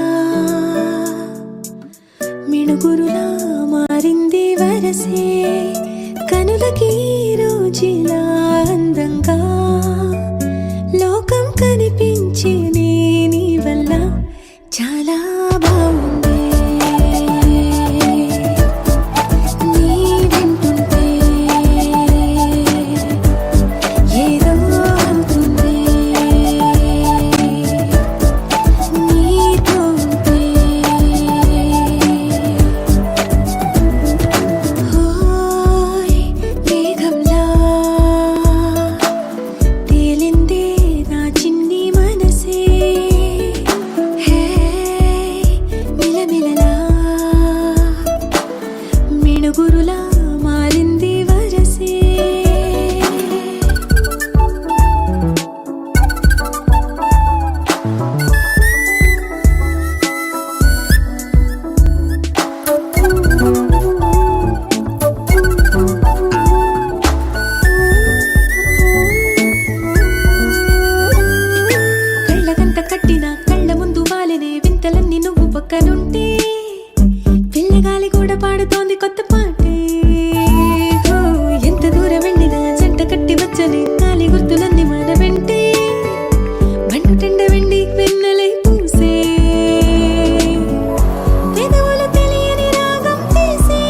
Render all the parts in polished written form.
మేఘంలా మిణుగురులా మారింది వరసే కనులకి రోజులా అందంగా లోకం కనిపించే నీ వల్ల చాలా బాగుంది నీ వింటుంటే ఏదో అవుతుంది నీతో ఉంటే ఓయ్ మేఘంలా తేలిందే నా చిన్ని మనసే హే మిలమిలలా మిణుగురులా మారింది వరసే కళ్ళకంత కట్టిన కళ్ళ ముందు వాలినే వింతలన్నీ నువ్వు పక్కనుంటే పిల్లగాలి కూడా పాడుతోంది కొత్త పాటే ఓ, ఎంత దూరం వెళ్ళినా జంట కట్టి వచ్చని గాలి గుర్తులన్నీ మన వెంటే బండు టెండ వెండి వెన్నెలై పూసే పెదవులు తెలియని రాగం తీసే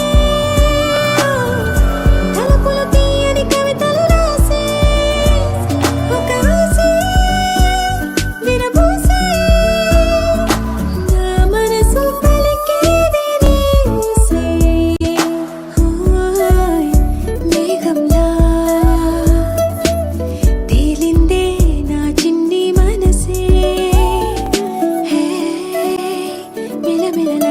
తలుపులు తీయని కవితలు రాసే ఒక ఆసే విరబూసే నా మనసు పలికేది నీసే ఓయ్ మేఘంలా తేలిందే నా చిన్ని మనసే హే మిలమిలలా